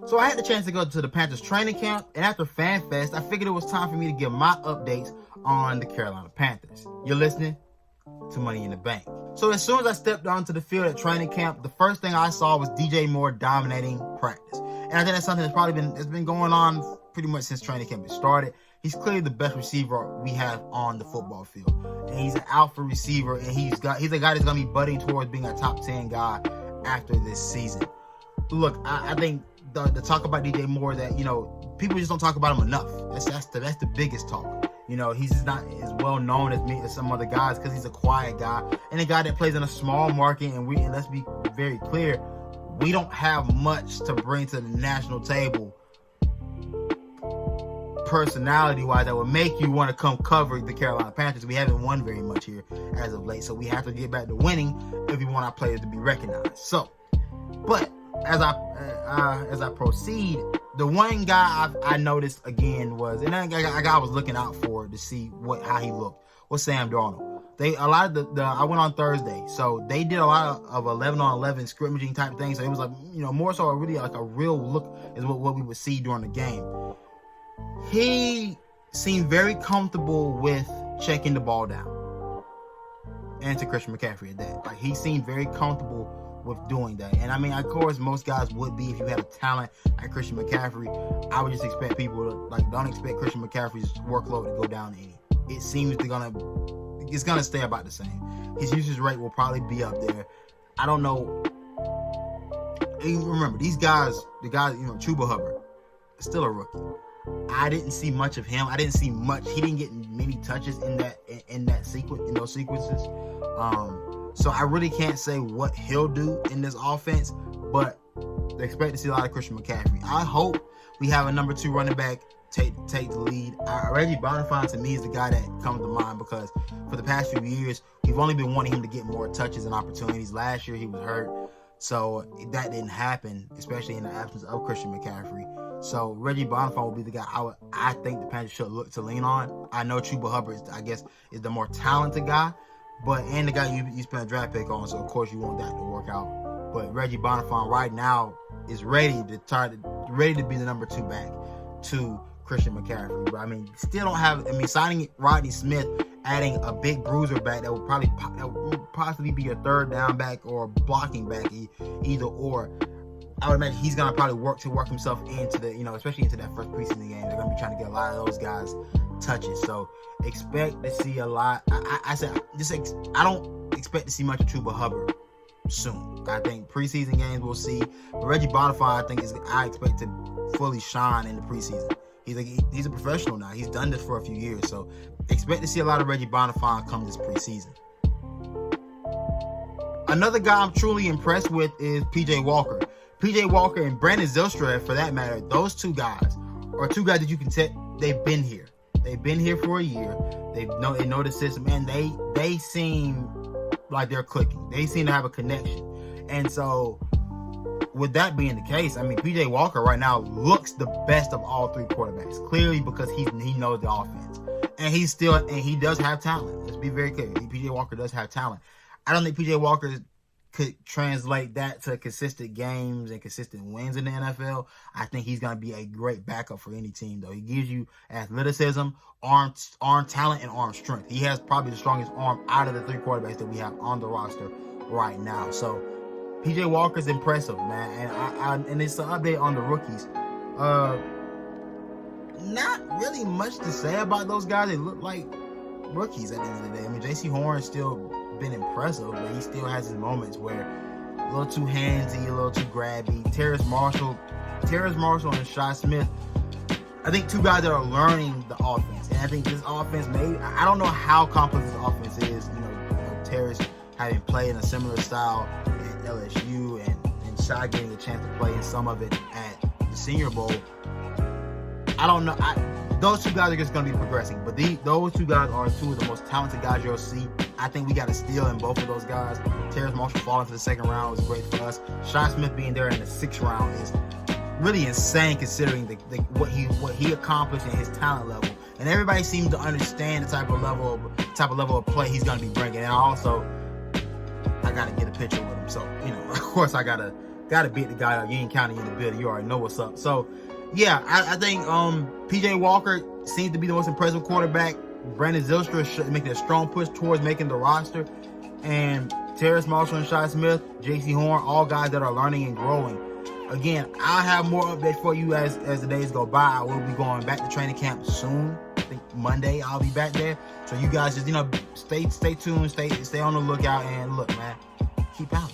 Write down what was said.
So I had the chance to go to the Panthers training camp, and after Fan Fest, I figured it was time for me to give my updates on the Carolina Panthers. You're listening to Money in the Bank. So as soon as I stepped onto the field at training camp, the first thing I saw was DJ Moore dominating practice. And I think that's something that's been going on pretty much since training camp started. He's clearly the best receiver we have on the football field. And he's an alpha receiver, and he's a guy that's going to be budding towards being a top 10 guy after this season. Look, I think the talk about DJ Moore that, people just don't talk about him enough. That's the biggest talk. He's just not as well known as some other guys because he's a quiet guy and a guy that plays in a small market. And let's be very clear, we don't have much to bring to the national table personality-wise that would make you want to come cover the Carolina Panthers. We haven't won very much here as of late, so we have to get back to winning if we want our players to be recognized. So, but as I proceed, the one guy I noticed again was, and then a guy I was looking out for to see how he looked, was Sam Darnold. I went on Thursday, so they did a lot of 11-on-11 scrimmaging type things. So it was like, more so really like a real look is what we would see during the game. He seemed very comfortable with checking the ball down, and to Christian McCaffrey at that. Like, he seemed very comfortable with doing that. And I mean, of course, most guys would be if you had a talent like Christian McCaffrey. I would just expect people to don't expect Christian McCaffrey's workload to go down any. It seems it's gonna stay about the same. His usage rate will probably be up there. I don't know. And remember, these guys, Chuba Hubbard, still a rookie. I didn't see much of him. I didn't see much. He didn't get many touches in that sequence, in those sequences. So I really can't say what he'll do in this offense, but they expect to see a lot of Christian McCaffrey. I hope we have a number 2 running back take the lead. Reggie Bonnafon to me is the guy that comes to mind because for the past few years, we've only been wanting him to get more touches and opportunities. Last year he was hurt, so that didn't happen, especially in the absence of Christian McCaffrey. So Reggie Bonnafon will be the guy I think the Panthers should look to lean on. I know Chuba Hubbard is the more talented guy, and the guy you spent a draft pick on, so of course you want that to work out. But Reggie Bonnafon right now is ready to be the number 2 back to Christian McCaffrey. But I mean, still don't have. I mean, signing Rodney Smith, adding a big bruiser back that would possibly be a third down back or blocking back, either or. I would imagine he's gonna probably work himself into the, especially into that first preseason game. They're gonna be trying to get a lot of those guys touches. So expect to see a lot. I don't expect to see much of Chuba Hubbard soon. I think preseason games we'll see. But Reggie Bonnafon, I expect to fully shine in the preseason. He's a professional now. He's done this for a few years. So expect to see a lot of Reggie Bonnafon come this preseason. Another guy I'm truly impressed with is PJ Walker. PJ Walker and Brandon Zylstra, for that matter, those two guys are two guys that you can tell they've been here. They've been here for a year. They know the system, and they seem like they're clicking. They seem to have a connection. And so, with that being the case, I mean, PJ Walker right now looks the best of all 3 quarterbacks, clearly because he knows the offense, and he does have talent. Let's be very clear. PJ Walker does have talent. I don't think PJ Walker could translate that to consistent games and consistent wins in the NFL. I think he's going to be a great backup for any team, though. He gives you athleticism, arm talent, and arm strength. He has probably the strongest arm out of the 3 quarterbacks that we have on the roster right now. So PJ Walker's impressive, man. And it's an update on the rookies. Not really much to say about those guys. They look like rookies at the end of the day. I mean, J.C. Horn's still been impressive, but he still has his moments where a little too handsy, a little too grabby. Terrace Marshall and Shi Smith, I think 2 guys that are learning the offense. And I think this offense I don't know how complex this offense is. Terrace having played in a similar style at LSU and Shi getting a chance to play in some of it at the Senior Bowl. I don't know. Those 2 guys are just going to be progressing. But those 2 guys are 2 of the most talented guys you'll see. I think we got a steal in both of those guys. Terrace Marshall falling to the 2nd round was great for us. Shi Smith being there in the 6th round is really insane considering what he accomplished and his talent level. And everybody seems to understand the type of level of play he's going to be bringing. And also, I got to get a picture with him. So, of course, I gotta Gotta beat the guy out. Union County in the building. You already know what's up. So, yeah, I think PJ Walker seems to be the most impressive quarterback. Brandon Zylstra making a strong push towards making the roster. And Terrace Marshall and Shi Smith, J.C. Horn, all guys that are learning and growing. Again, I'll have more updates for you as the days go by. I will be going back to training camp soon. I think Monday I'll be back there. So you guys just, stay tuned, stay on the lookout, and look, man, keep out.